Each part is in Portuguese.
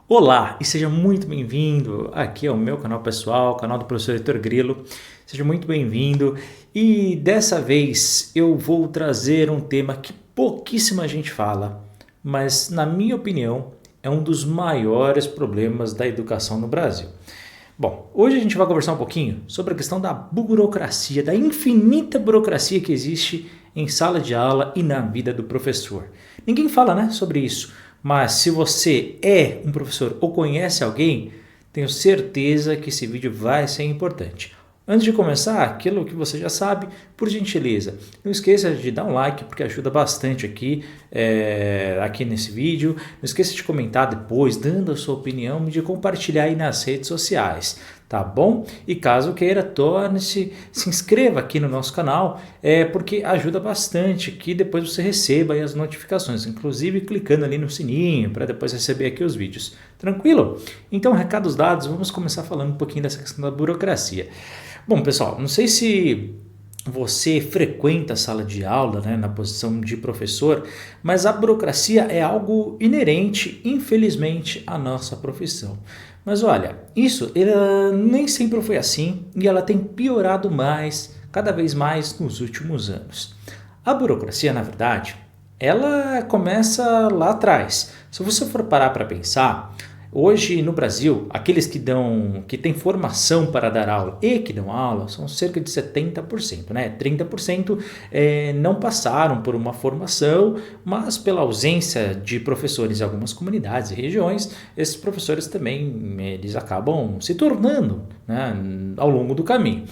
Olá e seja muito bem-vindo aqui ao meu canal pessoal, canal do professor Heitor Grilo. Seja muito bem-vindo e dessa vez eu vou trazer um tema que pouquíssima gente fala, mas na minha opinião é um dos maiores problemas da educação no Brasil. Bom, hoje a gente vai conversar um pouquinho sobre a questão da burocracia, da infinita burocracia que existe em sala de aula e na vida do professor. Ninguém fala, né, sobre isso, mas se você é um professor ou conhece alguém, tenho certeza que esse vídeo vai ser importante. Antes de começar, aquilo que você já sabe, por gentileza, não esqueça de dar um like porque ajuda bastante aqui nesse vídeo. Não esqueça de comentar depois, dando a sua opinião e de compartilhar aí nas redes sociais, tá bom? E caso queira, torne-se, se inscreva aqui no nosso canal, porque ajuda bastante que depois você receba aí as notificações, inclusive clicando ali no sininho para depois receber aqui os vídeos. Tranquilo? Então, recados dados, vamos começar falando um pouquinho dessa questão da burocracia. Bom, pessoal, não sei se você frequenta a sala de aula, né, na posição de professor, mas a burocracia é algo inerente, infelizmente, à nossa profissão. Mas olha, isso ela nem sempre foi assim e ela tem piorado mais, cada vez mais nos últimos anos. A burocracia, na verdade, ela começa lá atrás. Se você for parar para pensar, hoje no Brasil, aqueles que têm formação para dar aula e que dão aula são cerca de 70%, né? 30% não passaram por uma formação, mas pela ausência de professores em algumas comunidades e regiões, esses professores também eles acabam se tornando, né, ao longo do caminho.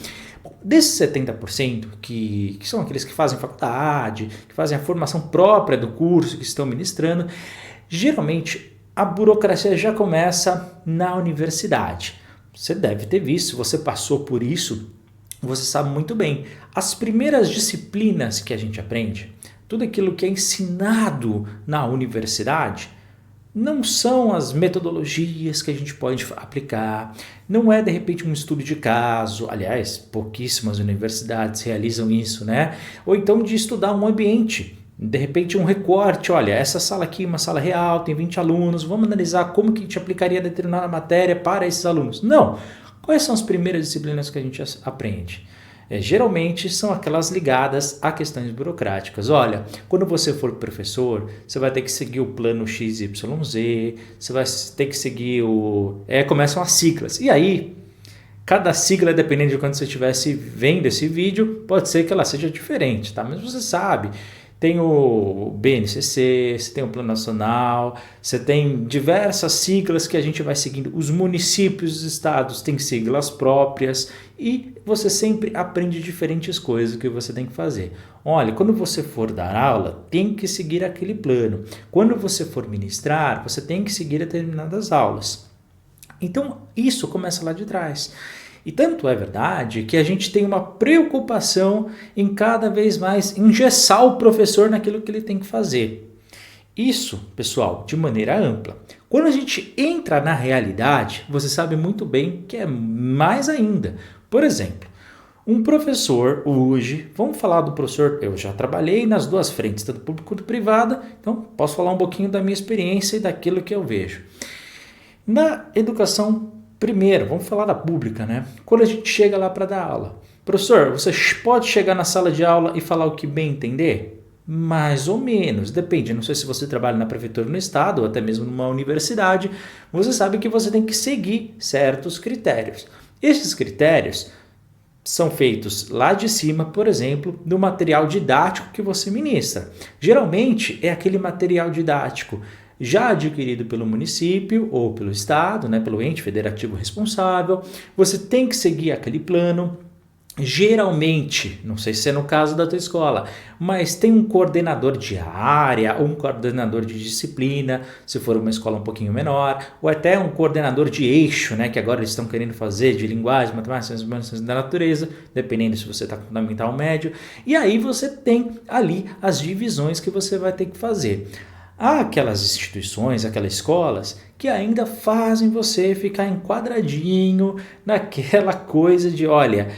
Desses 70% que são aqueles que fazem faculdade, que fazem a formação própria do curso que estão ministrando, geralmente a burocracia já começa na universidade. Você deve ter visto, se você passou por isso, você sabe muito bem. As primeiras disciplinas que a gente aprende, tudo aquilo que é ensinado na universidade, não são as metodologias que a gente pode aplicar, não é de repente um estudo de caso, aliás, pouquíssimas universidades realizam isso, né? Ou então de estudar um ambiente. De repente um recorte, olha, essa sala aqui é uma sala real, tem 20 alunos, vamos analisar como que a gente aplicaria determinada matéria para esses alunos. Não! Quais são as primeiras disciplinas que a gente aprende? Geralmente são aquelas ligadas a questões burocráticas. Olha, quando você for professor, você vai ter que seguir o plano XYZ, você vai ter que seguir começam as siglas. E aí, cada sigla, dependendo de quando você estivesse vendo esse vídeo, pode ser que ela seja diferente, tá? Mas você sabe, tem o BNCC, você tem o Plano Nacional, você tem diversas siglas que a gente vai seguindo. Os municípios, os estados têm siglas próprias e você sempre aprende diferentes coisas que você tem que fazer. Olha, quando você for dar aula, tem que seguir aquele plano. Quando você for ministrar, você tem que seguir determinadas aulas. Então, isso começa lá de trás. E tanto é verdade que a gente tem uma preocupação em cada vez mais engessar o professor naquilo que ele tem que fazer. Isso, pessoal, de maneira ampla. Quando a gente entra na realidade, você sabe muito bem que é mais ainda. Por exemplo, um professor hoje, vamos falar do professor, eu já trabalhei nas duas frentes, tanto público quanto privada, então posso falar um pouquinho da minha experiência e daquilo que eu vejo. Na educação, primeiro, vamos falar da pública, né? Quando a gente chega lá para dar aula, professor, você pode chegar na sala de aula e falar o que bem entender? Mais ou menos, depende. Não sei se você trabalha na prefeitura no estado ou até mesmo numa universidade, você sabe que você tem que seguir certos critérios. Esses critérios são feitos lá de cima, por exemplo, do material didático que você ministra. Geralmente é aquele material didático já adquirido pelo município ou pelo estado, né, pelo ente federativo responsável. Você tem que seguir aquele plano. Geralmente, não sei se é no caso da tua escola, mas tem um coordenador de área ou um coordenador de disciplina, se for uma escola um pouquinho menor, ou até um coordenador de eixo, né, que agora eles estão querendo fazer de linguagem, matemática, ciências da natureza, dependendo se você está com fundamental médio. E aí você tem ali as divisões que você vai ter que fazer. Há aquelas instituições, aquelas escolas que ainda fazem você ficar enquadradinho naquela coisa de, olha,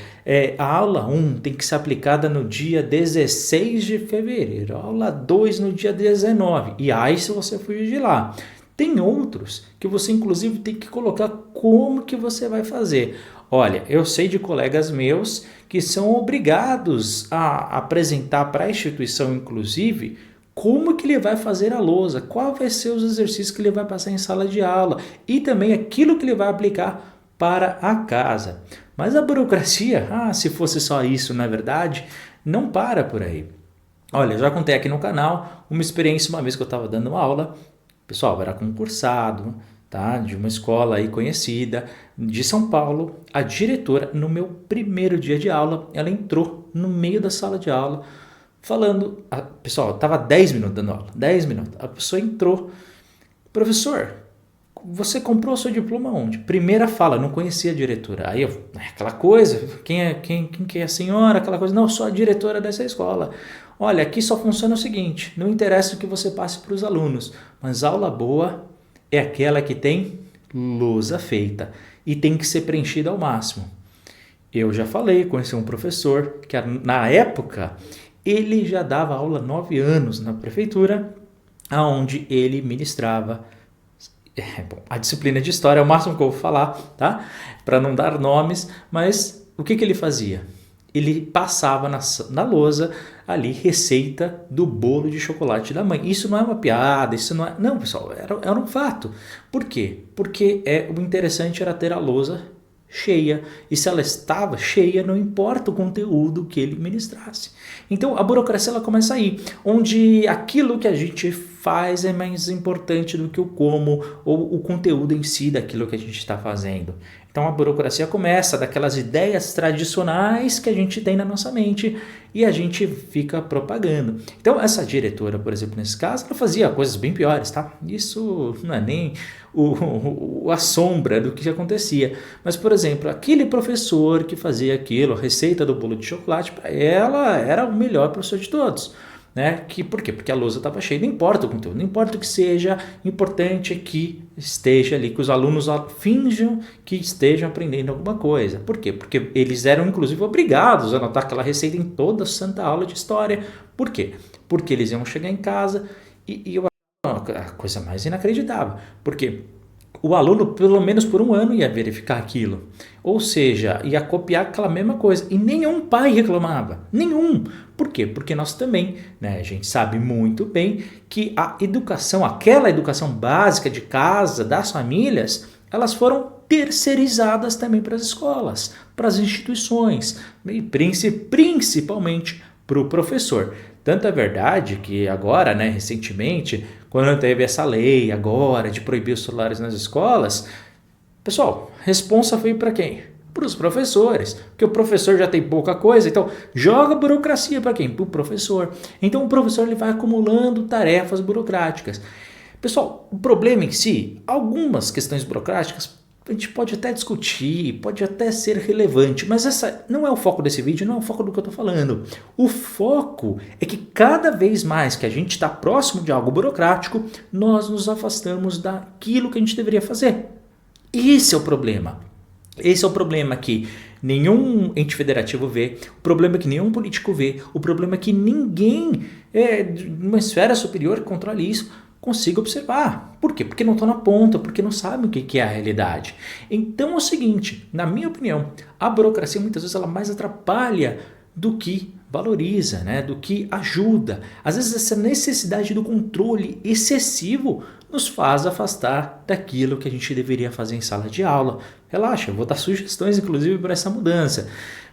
a aula 1 tem que ser aplicada no dia 16 de fevereiro, a aula 2 no dia 19, e aí se você fugir de lá. Tem outros que você inclusive tem que colocar como que você vai fazer. Olha, eu sei de colegas meus que são obrigados a apresentar para a instituição, inclusive, como que ele vai fazer a lousa, qual vai ser os exercícios que ele vai passar em sala de aula e também aquilo que ele vai aplicar para a casa. Mas a burocracia, se fosse só isso, na verdade, não para por aí. Olha, eu já contei aqui no canal uma experiência uma vez que eu estava dando uma aula, pessoal, era concursado, tá? De uma escola aí conhecida, de São Paulo. A diretora, no meu primeiro dia de aula, ela entrou no meio da sala de aula, falando, pessoal, eu estava 10 minutos dando aula, 10 minutos. A pessoa entrou, professor, você comprou o seu diploma onde? Primeira fala, não conhecia a diretora. Aí aquela coisa, quem que é a senhora? Aquela coisa, não, sou a diretora dessa escola. Olha, aqui só funciona o seguinte, não interessa o que você passe para os alunos, mas aula boa é aquela que tem lousa feita e tem que ser preenchida ao máximo. Eu já falei, conheci um professor que na época ele já dava aula há 9 anos na prefeitura, onde ele ministrava a disciplina de história, é o máximo que eu vou falar, tá? Para não dar nomes, mas o que ele fazia? Ele passava na lousa ali receita do bolo de chocolate da mãe. Isso não é uma piada, isso não é... Não, pessoal, era um fato. Por quê? Porque o interessante era ter a lousa cheia. E se ela estava cheia, não importa o conteúdo que ele ministrasse. Então, a burocracia ela começa aí, onde aquilo que a gente faz é mais importante do que o como ou o conteúdo em si daquilo que a gente está fazendo. Então, a burocracia começa daquelas ideias tradicionais que a gente tem na nossa mente e a gente fica propagando. Então, essa diretora, por exemplo, nesse caso, ela fazia coisas bem piores, tá? Isso não é nem a sombra do que acontecia. Mas, por exemplo, aquele professor que fazia aquilo, a receita do bolo de chocolate, para ela era o melhor professor de todos. Né? Por quê? Porque a lousa estava cheia, não importa o conteúdo, não importa o que seja, importante é que esteja ali, que os alunos finjam que estejam aprendendo alguma coisa. Por quê? Porque eles eram inclusive obrigados a anotar aquela receita em toda a santa aula de história. Por quê? Porque eles iam chegar em casa e eu acho a coisa mais inacreditável. Por quê? O aluno, pelo menos por um ano, ia verificar aquilo. Ou seja, ia copiar aquela mesma coisa. E nenhum pai reclamava. Nenhum. Por quê? Porque nós também, né, a gente sabe muito bem que a educação, aquela educação básica de casa, das famílias, elas foram terceirizadas também para as escolas, para as instituições, e principalmente para o professor. Tanto é verdade que agora, né, recentemente, quando teve essa lei agora de proibir os celulares nas escolas, pessoal, responsa foi para quem? Para os professores, porque o professor já tem pouca coisa, então joga burocracia para quem? Para o professor. Então o professor ele vai acumulando tarefas burocráticas. Pessoal, o problema em si, algumas questões burocráticas, a gente pode até discutir, pode até ser relevante, mas essa não é o foco desse vídeo, não é o foco do que eu estou falando. O foco é que cada vez mais que a gente está próximo de algo burocrático, nós nos afastamos daquilo que a gente deveria fazer. Esse é o problema. Esse é o problema que nenhum ente federativo vê, o problema que nenhum político vê, o problema que ninguém numa esfera superior que controle isso consiga observar. Por quê? Porque não estão na ponta, porque não sabem o que é a realidade. Então é o seguinte, na minha opinião, a burocracia muitas vezes ela mais atrapalha do que valoriza, né? Do que ajuda. Às vezes essa necessidade do controle excessivo nos faz afastar daquilo que a gente deveria fazer em sala de aula. Relaxa, eu vou dar sugestões inclusive para essa mudança.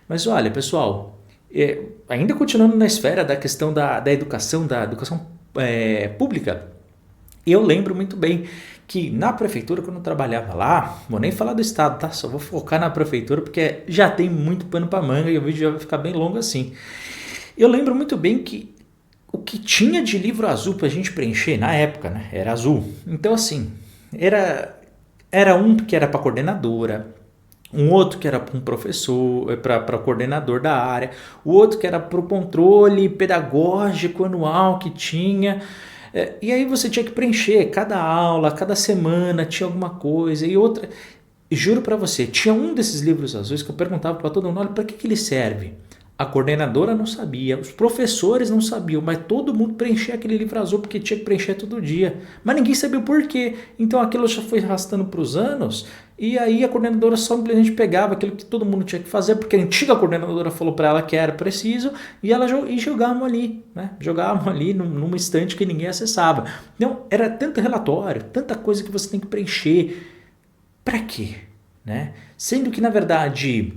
Mas olha, pessoal, ainda continuando na esfera da questão da educação pública, eu lembro muito bem que na prefeitura, quando eu trabalhava lá, vou nem falar do estado, tá? Só vou focar na prefeitura porque já tem muito pano para manga e o vídeo já vai ficar bem longo assim. Eu lembro muito bem que o que tinha de livro azul para a gente preencher na época, né, era azul. Então assim, era um que era para coordenadora, um outro que era para um professor, para coordenador da área, o outro que era para o controle pedagógico anual que tinha. E aí você tinha que preencher cada aula, cada semana tinha alguma coisa e outra. E juro para você, tinha um desses livros azuis que eu perguntava para todo mundo, olha, para que ele serve? A coordenadora não sabia, os professores não sabiam, mas todo mundo preenchia aquele livro azul porque tinha que preencher todo dia. Mas ninguém sabia o porquê. Então aquilo já foi arrastando para os anos e aí a coordenadora simplesmente pegava aquilo que todo mundo tinha que fazer porque a antiga coordenadora falou para ela que era preciso e ela jogavam ali, né? Jogavam ali numa estante que ninguém acessava. Então era tanto relatório, tanta coisa que você tem que preencher. Para quê? Né? Sendo que na verdade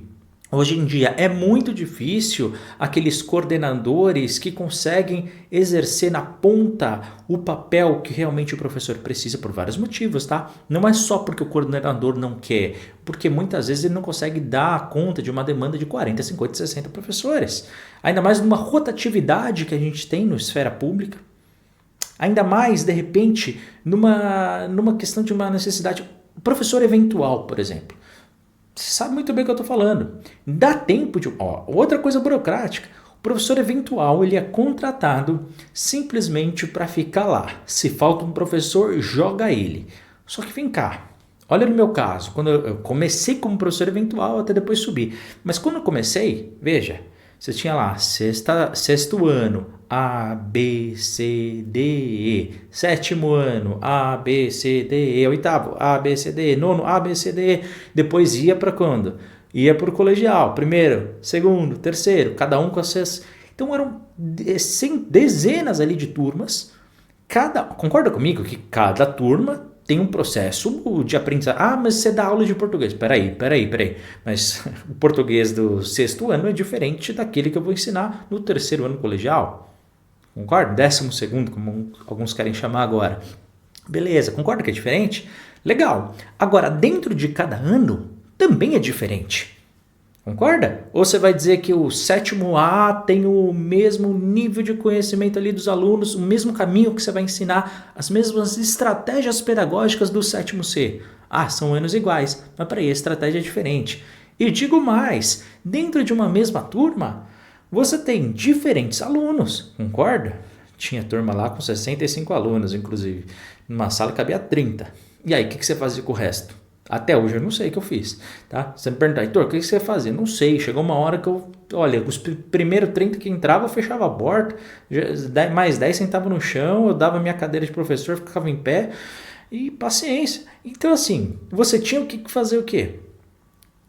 hoje em dia é muito difícil aqueles coordenadores que conseguem exercer na ponta o papel que realmente o professor precisa por vários motivos, tá? Não é só porque o coordenador não quer, porque muitas vezes ele não consegue dar conta de uma demanda de 40, 50, 60 professores. Ainda mais numa rotatividade que a gente tem na esfera pública. Ainda mais, de repente, numa questão de uma necessidade. Professor eventual, por exemplo. Você sabe muito bem o que eu estou falando. Dá tempo de... outra coisa burocrática. O professor eventual ele é contratado simplesmente para ficar lá. Se falta um professor, joga ele. Só que vem cá. Olha no meu caso. Quando eu comecei como professor eventual, até depois subi. Mas quando eu comecei, veja, você tinha lá sexto ano, A, B, C, D, E. Sétimo ano, A, B, C, D, E. Oitavo, A, B, C, D, E. Nono, A, B, C, D, E. Depois ia para quando? Ia para o colegial. Primeiro, segundo, terceiro. Cada um com as suas... Então eram dezenas ali de turmas. Concorda comigo que cada turma tem um processo de aprendizagem. Ah, mas você dá aula de português. Peraí. Mas o português do sexto ano é diferente daquele que eu vou ensinar no terceiro ano colegial. Concorda? 12º, como alguns querem chamar agora. Beleza, concorda que é diferente? Legal. Agora, dentro de cada ano, também é diferente. Concorda? Ou você vai dizer que o sétimo A tem o mesmo nível de conhecimento ali dos alunos, o mesmo caminho que você vai ensinar, as mesmas estratégias pedagógicas do sétimo C. Ah, são anos iguais, mas para aí a estratégia é diferente. E digo mais, dentro de uma mesma turma, você tem diferentes alunos, concorda? Tinha turma lá com 65 alunos, inclusive. Numa sala cabia 30. E aí, o que você fazia com o resto? Até hoje eu não sei o que eu fiz, tá? Você me pergunta, Heitor, o que você fazia? Não sei, chegou uma hora que os primeiros 30 que entravam, eu fechava a porta, mais 10 sentava no chão, eu dava minha cadeira de professor, ficava em pé e paciência. Então assim, você tinha que fazer o quê?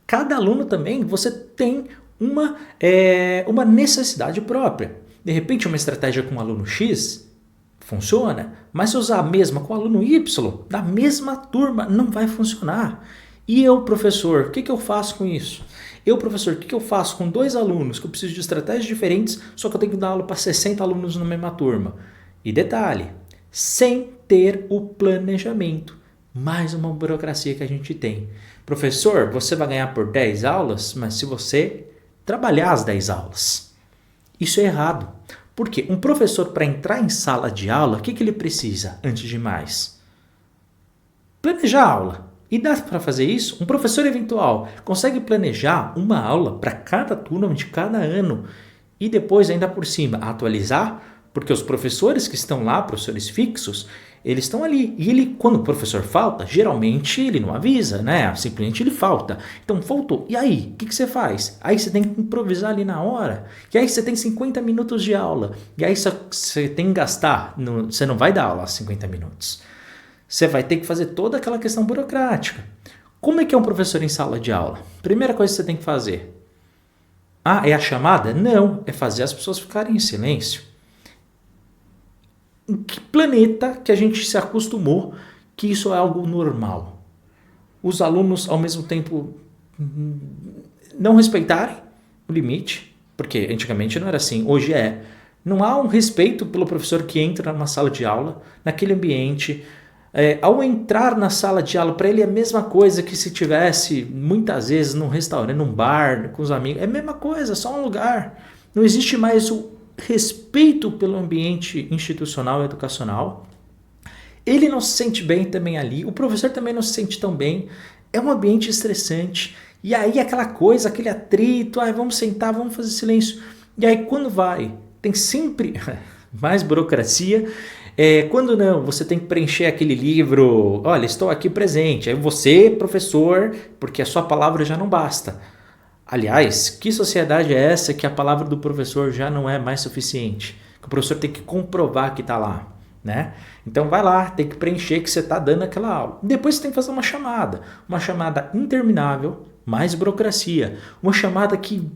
Cada aluno também, você tem uma necessidade própria. De repente uma estratégia com o aluno X funciona, mas se usar a mesma com o aluno Y, da mesma turma, não vai funcionar. E eu, professor, o que eu faço com isso? Eu, professor, o que eu faço com 2 alunos que eu preciso de estratégias diferentes, só que eu tenho que dar aula para 60 alunos na mesma turma? E detalhe, sem ter o planejamento. Mais uma burocracia que a gente tem. Professor, você vai ganhar por 10 aulas, mas se você trabalhar as 10 aulas. Isso é errado. Porque um professor, para entrar em sala de aula, o que ele precisa, antes de mais? Planejar a aula. E dá para fazer isso? Um professor eventual consegue planejar uma aula para cada turma de cada ano e depois, ainda por cima, atualizar? Porque os professores que estão lá, professores fixos, eles estão ali. E ele, quando o professor falta, geralmente ele não avisa, né? Simplesmente ele falta. Então, faltou. E aí? O que você faz? Aí você tem que improvisar ali na hora. E aí você tem 50 minutos de aula. E aí você tem que gastar. Você não vai dar aula a 50 minutos. Você vai ter que fazer toda aquela questão burocrática. Como é que é um professor em sala de aula? Primeira coisa que você tem que fazer. Ah, é a chamada? Não, é fazer as pessoas ficarem em silêncio. Em que planeta que a gente se acostumou que isso é algo normal? Os alunos, ao mesmo tempo, não respeitarem o limite, porque antigamente não era assim, hoje é. Não há um respeito pelo professor que entra numa sala de aula, naquele ambiente. Ao entrar na sala de aula, para ele é a mesma coisa que se tivesse, muitas vezes, num restaurante, num bar, com os amigos. É a mesma coisa, só um lugar. Não existe mais o respeito pelo ambiente institucional e educacional. Ele não se sente bem também ali, o professor também não se sente tão bem, é um ambiente estressante, e aí aquela coisa, aquele atrito, vamos sentar, vamos fazer silêncio, e aí quando vai, tem sempre mais burocracia, quando não, você tem que preencher aquele livro, olha, estou aqui presente, aí você, professor, porque a sua palavra já não basta. Aliás, que sociedade é essa que a palavra do professor já não é mais suficiente? Que o professor tem que comprovar que está lá, né? Então vai lá, tem que preencher que você está dando aquela aula. Depois você tem que fazer uma chamada interminável, mais burocracia, uma chamada que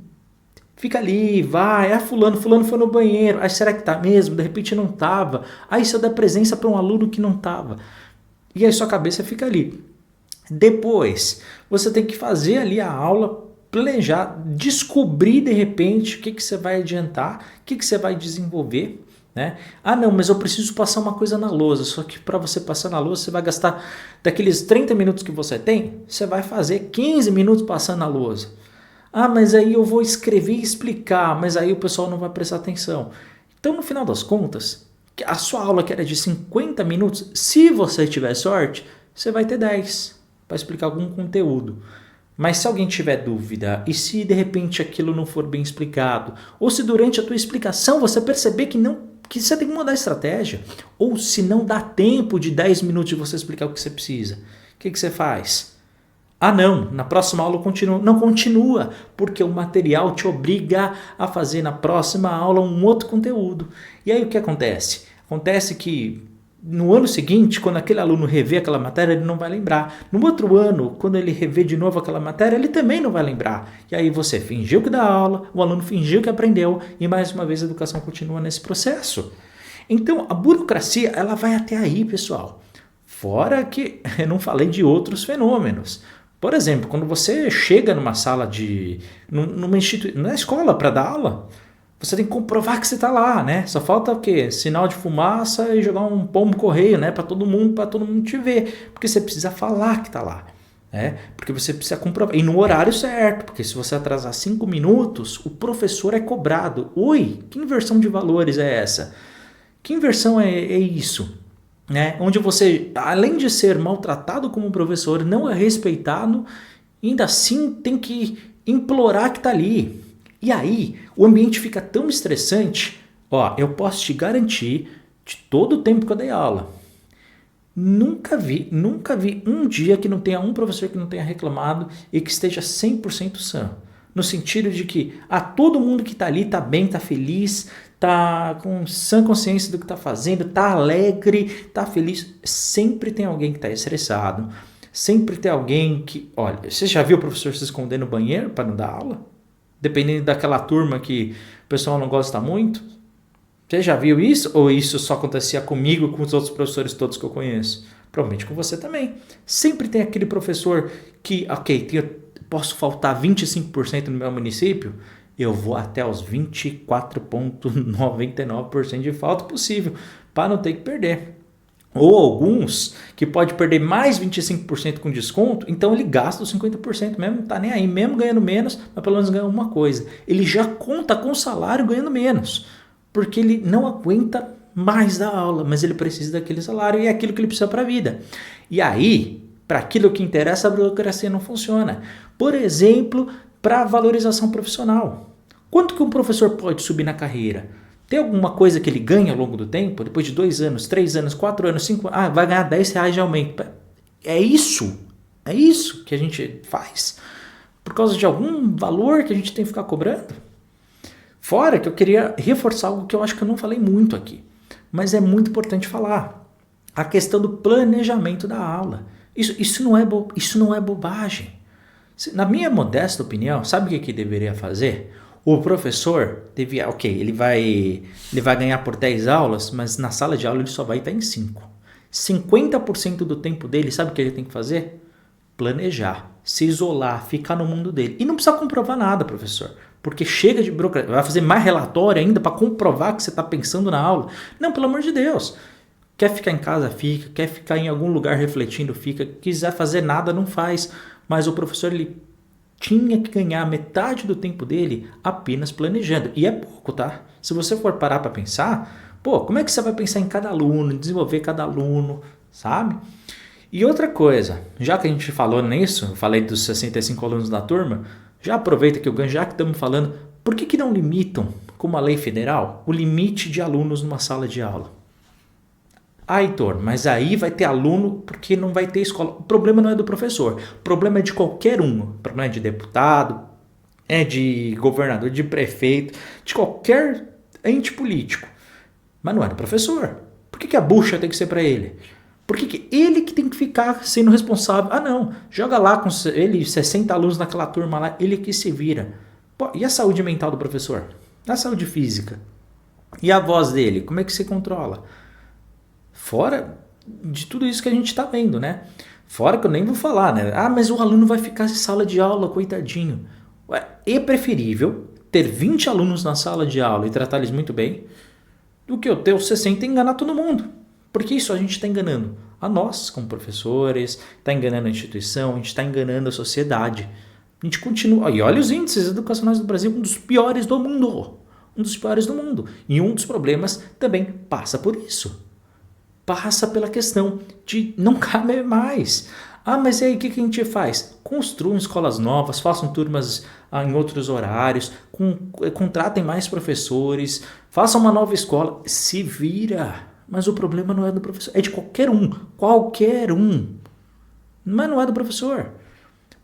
fica ali, vai, fulano foi no banheiro, aí será que tá mesmo? De repente não tava, aí você dá presença para um aluno que não tava, e aí sua cabeça fica ali. Depois, você tem que fazer ali a aula, planejar, descobrir de repente o que você vai adiantar, o que você vai desenvolver, né? Ah não, mas eu preciso passar uma coisa na lousa, só que para você passar na lousa você vai gastar daqueles 30 minutos que você tem, você vai fazer 15 minutos passando na lousa. Ah, mas aí eu vou escrever e explicar, mas aí o pessoal não vai prestar atenção. Então no final das contas, a sua aula que era de 50 minutos, se você tiver sorte, você vai ter 10 para explicar algum conteúdo. Mas se alguém tiver dúvida, e se de repente aquilo não for bem explicado, ou se durante a tua explicação você perceber que você tem que mudar a estratégia, ou se não dá tempo de 10 minutos de você explicar o que você precisa, o que você faz? Ah não, na próxima aula continua. Não continua, porque o material te obriga a fazer na próxima aula um outro conteúdo. E aí o que acontece? Acontece que no ano seguinte, quando aquele aluno rever aquela matéria, ele não vai lembrar. No outro ano, quando ele rever de novo aquela matéria, ele também não vai lembrar. E aí você fingiu que dá aula, o aluno fingiu que aprendeu e mais uma vez a educação continua nesse processo. Então a burocracia ela vai até aí, pessoal. Fora que eu não falei de outros fenômenos. Por exemplo, quando você chega numa sala na escola para dar aula, você tem que comprovar que você está lá, né? Só falta o quê? Sinal de fumaça e jogar um pombo correio, né? Para todo mundo te ver. Porque você precisa falar que está lá, né? Porque você precisa comprovar. E no horário certo, porque se você atrasar 5 minutos, o professor é cobrado. Oi, que inversão de valores é essa? Que inversão é isso? Né? Onde você, além de ser maltratado como professor, não é respeitado, ainda assim tem que implorar que está ali. E aí, o ambiente fica tão estressante, eu posso te garantir, de todo o tempo que eu dei aula, nunca vi um dia que não tenha um professor que não tenha reclamado e que esteja 100% sã. No sentido de que todo mundo que está ali está bem, está feliz, está com sã consciência do que está fazendo, está alegre, está feliz. Sempre tem alguém que está estressado, sempre tem alguém que... Olha, você já viu o professor se esconder no banheiro para não dar aula? Dependendo daquela turma que o pessoal não gosta muito. Você já viu isso? Ou isso só acontecia comigo e com os outros professores todos que eu conheço? Provavelmente com você também. Sempre tem aquele professor que, posso faltar 25% no meu município, eu vou até os 24,99% de falta possível, para não ter que perder. Ou alguns que pode perder mais 25% com desconto, então ele gasta os 50% mesmo, não está nem aí, mesmo ganhando menos, mas pelo menos ganha uma coisa. Ele já conta com o salário ganhando menos, porque ele não aguenta mais da aula, mas ele precisa daquele salário e é aquilo que ele precisa para a vida. E aí, para aquilo que interessa, a burocracia não funciona. Por exemplo, para a valorização profissional. Quanto que um professor pode subir na carreira? Tem alguma coisa que ele ganha ao longo do tempo? Depois de 2 anos, 3 anos, 4 anos, 5 anos, vai ganhar R$10 de aumento. É isso que a gente faz? Por causa de algum valor que a gente tem que ficar cobrando? Fora que eu queria reforçar algo que eu acho que eu não falei muito aqui, mas é muito importante falar. A questão do planejamento da aula. Isso não é bobagem. Na minha modesta opinião, sabe o que deveria fazer? O professor devia, ele vai ganhar por 10 aulas, mas na sala de aula ele só vai estar em 5. 50% do tempo dele, sabe o que ele tem que fazer? Planejar, se isolar, ficar no mundo dele. E não precisa comprovar nada, professor, porque chega de burocracia. Vai fazer mais relatório ainda para comprovar que você está pensando na aula? Não, pelo amor de Deus. Quer ficar em casa, fica. Quer ficar em algum lugar refletindo, fica. Quiser fazer nada, não faz. Mas o professor, ele tinha que ganhar metade do tempo dele apenas planejando. E é pouco, tá? Se você for parar para pensar, como é que você vai pensar em cada aluno, desenvolver cada aluno, sabe? E outra coisa, já que a gente falou nisso, eu falei dos 65 alunos da turma, já aproveita que já que estamos falando, por que não limitam, como a lei federal, o limite de alunos numa sala de aula? Heitor, mas aí vai ter aluno porque não vai ter escola. O problema não é do professor, o problema é de qualquer um. O problema é de deputado, de governador, de prefeito, de qualquer ente político. Mas não é do professor. Por que a bucha tem que ser para ele? Por que ele que tem que ficar sendo responsável? Ah, não. Joga lá com ele 60 alunos naquela turma lá, ele que se vira. Pô, e a saúde mental do professor? A saúde física? E a voz dele? Como é que você controla? Fora de tudo isso que a gente está vendo, né? Fora que eu nem vou falar, né? Ah, mas o aluno vai ficar em sala de aula, coitadinho. Ué, é preferível ter 20 alunos na sala de aula e tratar eles muito bem do que eu ter os 60 e enganar todo mundo. Porque isso a gente está enganando a nós, como professores, está enganando a instituição, a gente está enganando a sociedade. A gente continua... E olha os índices educacionais do Brasil, um dos piores do mundo. Um dos piores do mundo. E um dos problemas também passa por isso. Passa pela questão de não cabe mais. Ah, mas e aí o que a gente faz? Construam escolas novas, façam turmas em outros horários, contratem mais professores, façam uma nova escola, se vira. Mas o problema não é do professor, é de qualquer um. Mas não é do professor.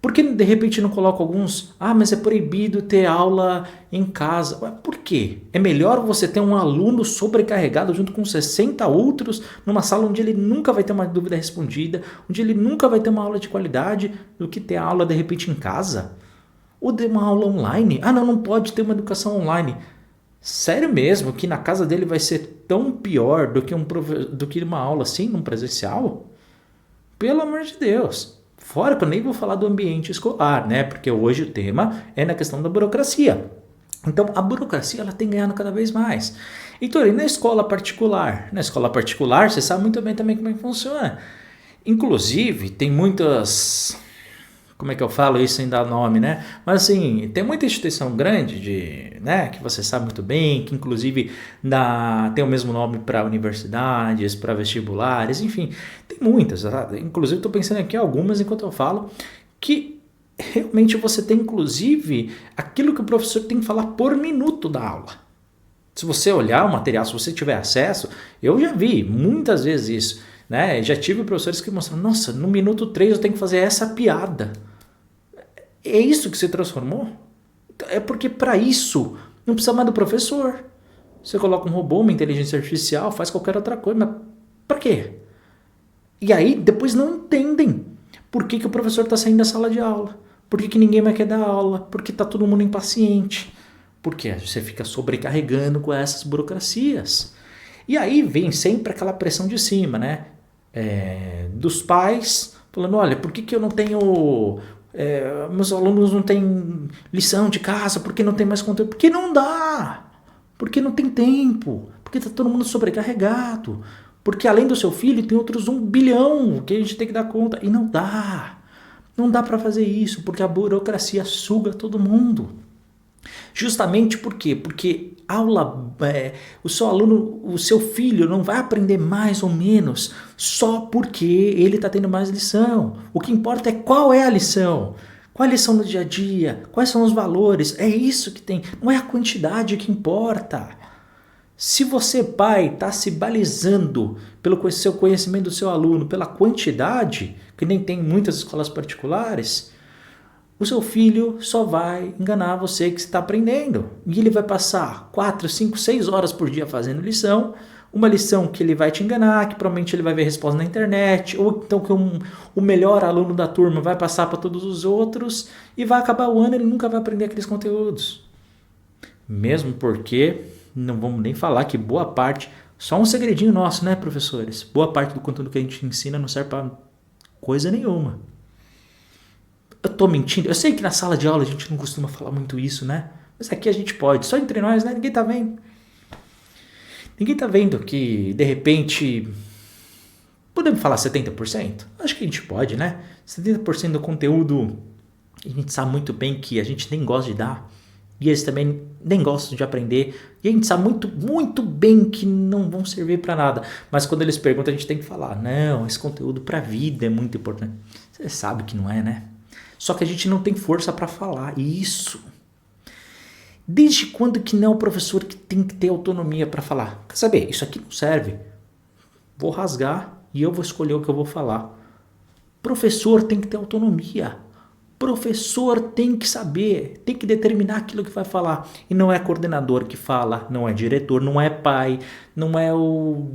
Por que de repente não coloca alguns? Ah, mas é proibido ter aula em casa. Mas por quê? É melhor você ter um aluno sobrecarregado junto com 60 outros numa sala onde ele nunca vai ter uma dúvida respondida, onde ele nunca vai ter uma aula de qualidade, do que ter aula de repente em casa? Ou ter uma aula online? Ah, não pode ter uma educação online. Sério mesmo que na casa dele vai ser tão pior do que uma aula assim, num presencial? Pelo amor de Deus. Fora que eu nem vou falar do ambiente escolar, né? Porque hoje o tema é na questão da burocracia. Então, a burocracia ela tem ganhado cada vez mais. Então, e na escola particular? Na escola particular, você sabe muito bem também como é que funciona. Inclusive, tem muitas... Como é que eu falo isso sem dar nome, né? Mas assim, tem muita instituição grande, né, que você sabe muito bem, que inclusive tem o mesmo nome para universidades, para vestibulares, enfim, tem muitas. Tá? Inclusive estou pensando aqui em algumas enquanto eu falo, que realmente você tem inclusive aquilo que o professor tem que falar por minuto da aula. Se você olhar o material, se você tiver acesso, eu já vi muitas vezes isso. Né? Já tive professores que mostraram, nossa, no minuto 3 eu tenho que fazer essa piada. É isso que se transformou? É porque para isso não precisa mais do professor. Você coloca um robô, uma inteligência artificial, faz qualquer outra coisa, mas para quê? E aí depois não entendem por que o professor está saindo da sala de aula, por que ninguém mais quer dar aula, porque está todo mundo impaciente, porque você fica sobrecarregando com essas burocracias. E aí vem sempre aquela pressão de cima, né? Dos pais falando, olha, por que eu não tenho... meus alunos não têm lição de casa, por que não tem mais conteúdo? Porque não dá, porque não tem tempo, porque está todo mundo sobrecarregado, porque além do seu filho tem outros 1 bilhão que a gente tem que dar conta, e não dá para fazer isso, porque a burocracia suga todo mundo. Justamente por quê? Porque o seu aluno, o seu filho não vai aprender mais ou menos só porque ele está tendo mais lição. O que importa é qual é a lição. Qual é a lição no dia a dia? Quais são os valores? É isso que tem. Não é a quantidade que importa. Se você, pai, está se balizando pelo seu conhecimento do seu aluno, pela quantidade, que nem tem em muitas escolas particulares... O seu filho só vai enganar você que está aprendendo. E ele vai passar 4, 5, 6 horas por dia fazendo lição. Uma lição que ele vai te enganar, que provavelmente ele vai ver resposta na internet. Ou então que o melhor aluno da turma vai passar para todos os outros. E vai acabar o ano e ele nunca vai aprender aqueles conteúdos. Mesmo porque, não vamos nem falar que boa parte... Só um segredinho nosso, né, professores? Boa parte do conteúdo que a gente ensina não serve para coisa nenhuma. Eu tô mentindo? Eu sei que na sala de aula a gente não costuma falar muito isso, né? Mas aqui a gente pode. Só entre nós, né? Ninguém tá vendo. Ninguém tá vendo que, de repente... Podemos falar 70%? Acho que a gente pode, né? 70% do conteúdo a gente sabe muito bem que a gente nem gosta de dar. E eles também nem gostam de aprender. E a gente sabe muito, muito bem que não vão servir para nada. Mas quando eles perguntam, a gente tem que falar. Não, esse conteúdo para a vida é muito importante. Você sabe que não é, né? Só que a gente não tem força para falar isso. Desde quando que não é o professor que tem que ter autonomia para falar? Quer saber? Isso aqui não serve. Vou rasgar e eu vou escolher o que eu vou falar. Professor tem que ter autonomia. Professor tem que saber, tem que determinar aquilo que vai falar. E não é coordenador que fala, não é diretor, não é pai, não é o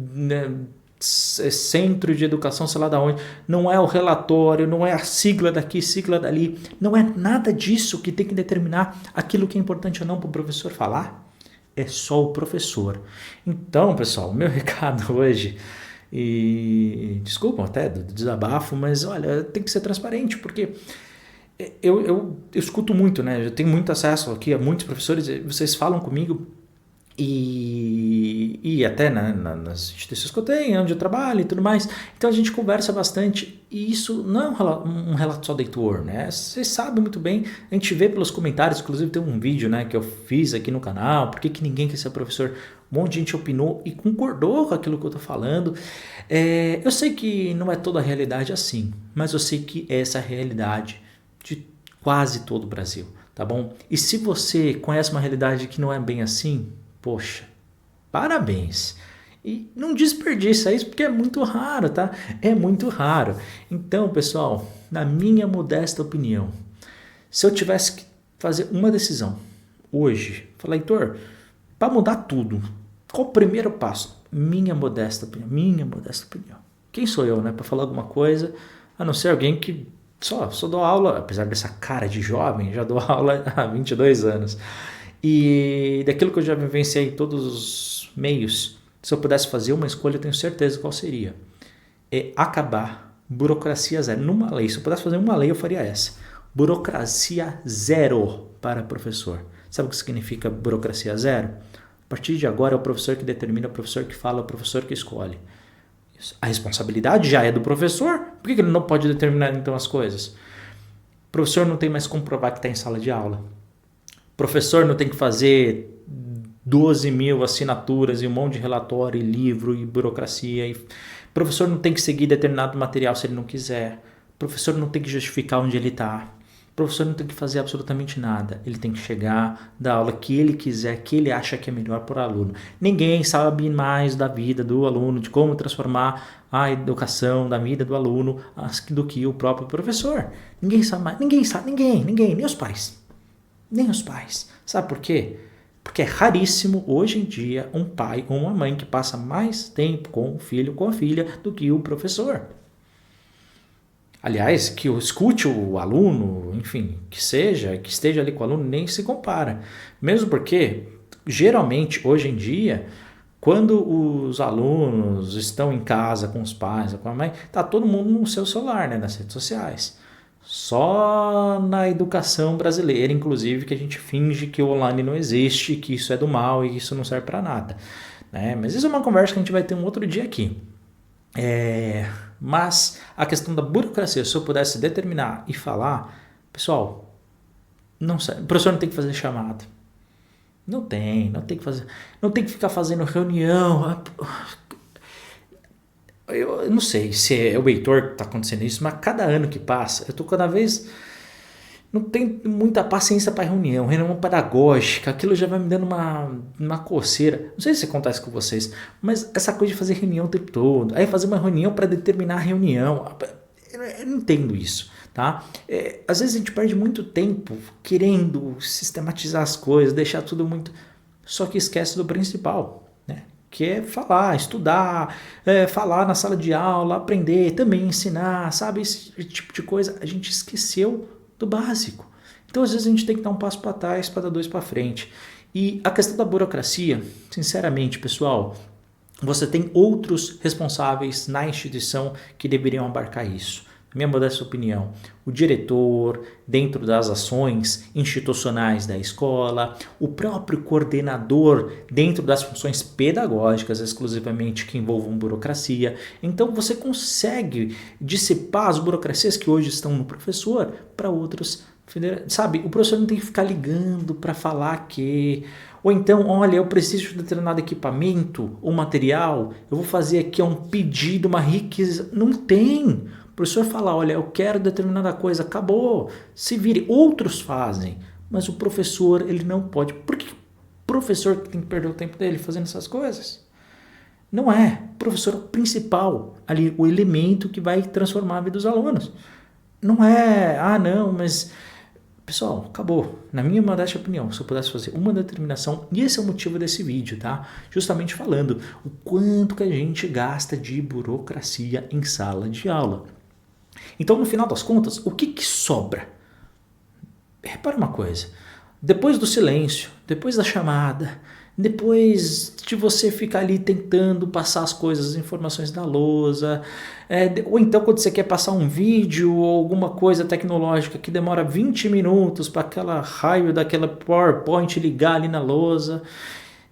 centro de educação, sei lá da onde, não é o relatório, não é a sigla daqui, sigla dali. Não é nada disso que tem que determinar aquilo que é importante ou não para o professor falar. É só o professor. Então, pessoal, o meu recado hoje, e desculpam até do desabafo, mas olha, tem que ser transparente, porque eu escuto muito, né? Eu tenho muito acesso aqui a muitos professores, vocês falam comigo e até nas instituições que eu tenho, onde eu trabalho e tudo mais. Então a gente conversa bastante e isso não é um relato só do Heitor, né? Vocês sabem muito bem, a gente vê pelos comentários, inclusive tem um vídeo, né, que eu fiz aqui no canal, por que ninguém quer ser professor? Um monte de gente opinou e concordou com aquilo que eu tô falando. Eu sei que não é toda a realidade assim, mas eu sei que essa é a realidade de quase todo o Brasil, tá bom? E se você conhece uma realidade que não é bem assim, poxa, parabéns. E não desperdiça isso porque é muito raro, tá? É muito raro. Então, pessoal, na minha modesta opinião, se eu tivesse que fazer uma decisão hoje, falar, Heitor, para mudar tudo, qual o primeiro passo? Minha modesta opinião. Quem sou eu, né, para falar alguma coisa, a não ser alguém que só dou aula, apesar dessa cara de jovem, já dou aula há 22 anos. E daquilo que eu já vivenciei em todos os meios, se eu pudesse fazer uma escolha, eu tenho certeza qual seria. É acabar burocracia zero. Numa lei, se eu pudesse fazer uma lei, eu faria essa. Burocracia zero para professor. Sabe o que significa burocracia zero? A partir de agora é o professor que determina, é o professor que fala, é o professor que escolhe. A responsabilidade já é do professor. Por que ele não pode determinar então as coisas? O professor não tem mais como provar que está em sala de aula. O professor não tem que fazer 12 mil assinaturas e um monte de relatório, e livro e burocracia. O professor não tem que seguir determinado material se ele não quiser. O professor não tem que justificar onde ele está. O professor não tem que fazer absolutamente nada. Ele tem que chegar, dar a aula que ele quiser, que ele acha que é melhor para o aluno. Ninguém sabe mais da vida do aluno, de como transformar a educação da vida do aluno do que o próprio professor. Ninguém sabe mais. Ninguém, nem os pais. Nem os pais. Sabe por quê? Porque é raríssimo hoje em dia um pai ou uma mãe que passa mais tempo com o filho, com a filha, do que o professor. Aliás, que escute o aluno, enfim, que esteja ali com o aluno, nem se compara. Mesmo porque, geralmente, hoje em dia, quando os alunos estão em casa com os pais, com a mãe, tá todo mundo no seu celular, né, nas redes sociais. Só na educação brasileira, inclusive, que a gente finge que o online não existe, que isso é do mal e que isso não serve para nada, né? Mas isso é uma conversa que a gente vai ter um outro dia aqui. Mas a questão da burocracia, se eu pudesse determinar e falar, pessoal, não sei, o professor não tem que fazer chamada. Não tem que fazer, não tem que ficar fazendo reunião. Eu não sei se é o Heitor que está acontecendo isso, mas cada ano que passa, eu estou cada vez... Não tenho muita paciência para reunião pedagógica, aquilo já vai me dando uma coceira. Não sei se acontece com vocês, mas essa coisa de fazer reunião o tempo todo, aí fazer uma reunião para determinar a reunião, eu não entendo isso, tá? Às vezes a gente perde muito tempo querendo sistematizar as coisas, deixar tudo muito... Só que esquece do principal, né? Que é falar, estudar, falar na sala de aula, aprender, também ensinar, sabe? Esse tipo de coisa a gente esqueceu do básico. Então, às vezes, a gente tem que dar um passo para trás para dar dois para frente. E a questão da burocracia, sinceramente, pessoal, você tem outros responsáveis na instituição que deveriam abarcar isso. Na minha modesta opinião, o diretor, dentro das ações institucionais da escola, o próprio coordenador, dentro das funções pedagógicas exclusivamente que envolvam burocracia. Então você consegue dissipar as burocracias que hoje estão no professor para outros, sabe? O professor não tem que ficar ligando para falar que... Ou então, olha, eu preciso de determinado equipamento ou material, eu vou fazer aqui um pedido, uma requisição. Não tem. O professor fala, olha, eu quero determinada coisa, acabou, se vire. Outros fazem, mas o professor, ele não pode. Por que o professor tem que perder o tempo dele fazendo essas coisas? Não é. O professor é o principal, ali, o elemento que vai transformar a vida dos alunos. não é, não, mas pessoal, acabou. Na minha modesta opinião, se eu pudesse fazer uma determinação, e esse é o motivo desse vídeo, tá? Justamente falando o quanto que a gente gasta de burocracia em sala de aula. Então, no final das contas, o que sobra? Repara uma coisa, depois do silêncio, depois da chamada, depois de você ficar ali tentando passar as coisas, as informações da lousa, ou então quando você quer passar um vídeo ou alguma coisa tecnológica que demora 20 minutos para aquela raio daquela PowerPoint ligar ali na lousa.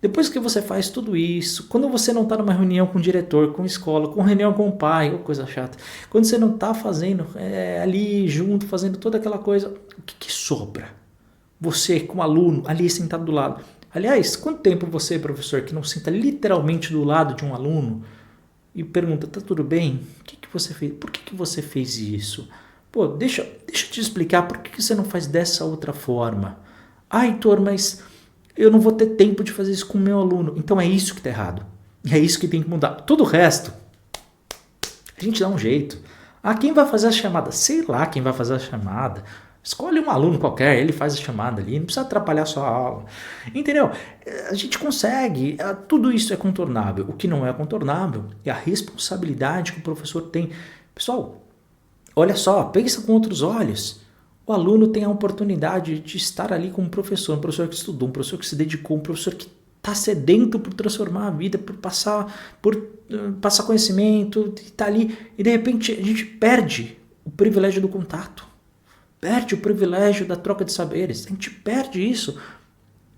Depois que você faz tudo isso, quando você não está numa reunião com o diretor, com a escola, com reunião com o pai, ou coisa chata, quando você não está fazendo ali junto, fazendo toda aquela coisa, o que sobra? Você, como aluno, ali sentado do lado. Aliás, quanto tempo você, professor, que não senta literalmente do lado de um aluno e pergunta, tá tudo bem? O que você fez? Por que você fez isso? Pô, deixa eu te explicar, por que você não faz dessa outra forma? Heitor, mas eu não vou ter tempo de fazer isso com o meu aluno. Então é isso que está errado. É isso que tem que mudar. Todo o resto, a gente dá um jeito. Quem vai fazer a chamada? Sei lá quem vai fazer a chamada. Escolhe um aluno qualquer, ele faz a chamada ali, não precisa atrapalhar a sua aula. Entendeu? A gente consegue, tudo isso é contornável. O que não é contornável é a responsabilidade que o professor tem. Pessoal, olha só, pensa com outros olhos. O aluno tem a oportunidade de estar ali com um professor que estudou, um professor que se dedicou, um professor que está sedento por transformar a vida, por passar conhecimento, está ali, e de repente a gente perde o privilégio do contato, perde o privilégio da troca de saberes, a gente perde isso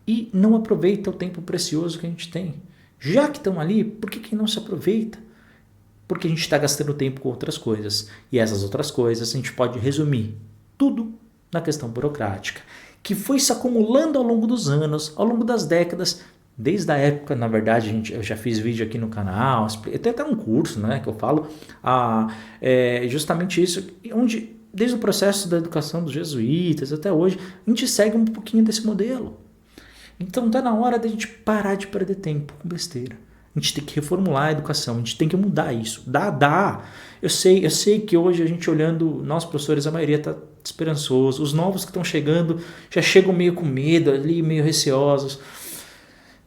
e não aproveita o tempo precioso que a gente tem. Já que estão ali, por que não se aproveita? Porque a gente está gastando tempo com outras coisas, e essas outras coisas a gente pode resumir tudo na questão burocrática, que foi se acumulando ao longo dos anos, ao longo das décadas, desde a época, na verdade, eu já fiz vídeo aqui no canal, tem até um curso, né, que eu falo, justamente isso, onde desde o processo da educação dos jesuítas até hoje, a gente segue um pouquinho desse modelo. Então está na hora da gente parar de perder tempo com besteira. A gente tem que reformular a educação, a gente tem que mudar isso. Dá. Eu sei que hoje a gente olhando, nós professores, a maioria está esperançoso. Os novos que estão chegando já chegam meio com medo ali, meio receosos.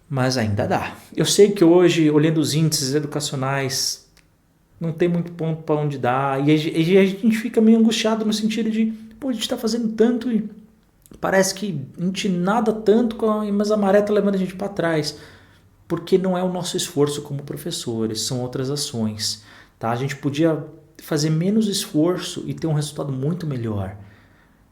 Mas ainda dá. Eu sei que hoje, olhando os índices educacionais, não tem muito ponto para onde dar. E a gente fica meio angustiado no sentido de, a gente está fazendo tanto e parece que a gente nada tanto, mas a maré está levando a gente para trás. Porque não é o nosso esforço como professores, são outras ações. Tá? A gente podia fazer menos esforço e ter um resultado muito melhor.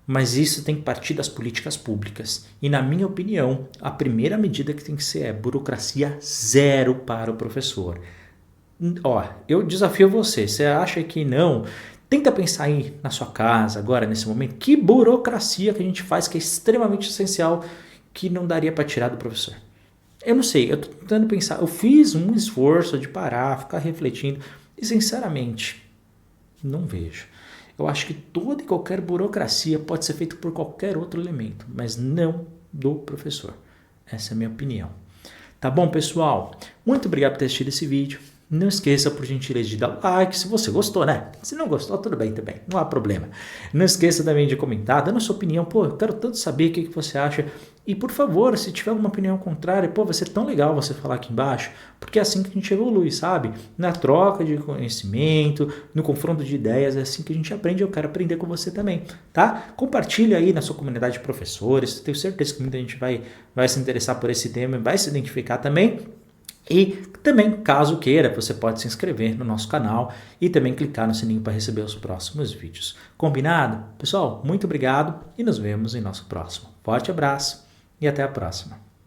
Mas isso tem que partir das políticas públicas. E na minha opinião, a primeira medida que tem que ser é burocracia zero para o professor. Eu desafio você acha que não? Tenta pensar aí na sua casa, agora, nesse momento, que burocracia que a gente faz que é extremamente essencial, que não daria para tirar do professor. Eu não sei, eu tô tentando pensar, eu fiz um esforço de parar, ficar refletindo e sinceramente, não vejo. Eu acho que toda e qualquer burocracia pode ser feita por qualquer outro elemento, mas não do professor. Essa é a minha opinião. Tá bom, pessoal? Muito obrigado por ter assistido esse vídeo. Não esqueça, por gentileza, de dar like se você gostou, né? Se não gostou, tudo bem também, não há problema. Não esqueça também de comentar, dando a sua opinião. Eu quero tanto saber o que você acha. E, por favor, se tiver alguma opinião contrária, vai ser tão legal você falar aqui embaixo, porque é assim que a gente evolui, sabe? Na troca de conhecimento, no confronto de ideias, é assim que a gente aprende. Eu quero aprender com você também, tá? Compartilha aí na sua comunidade de professores. Tenho certeza que muita gente vai se interessar por esse tema e vai se identificar também. E também, caso queira, você pode se inscrever no nosso canal e também clicar no sininho para receber os próximos vídeos. Combinado? Pessoal, muito obrigado e nos vemos em nosso próximo. Forte abraço e até a próxima.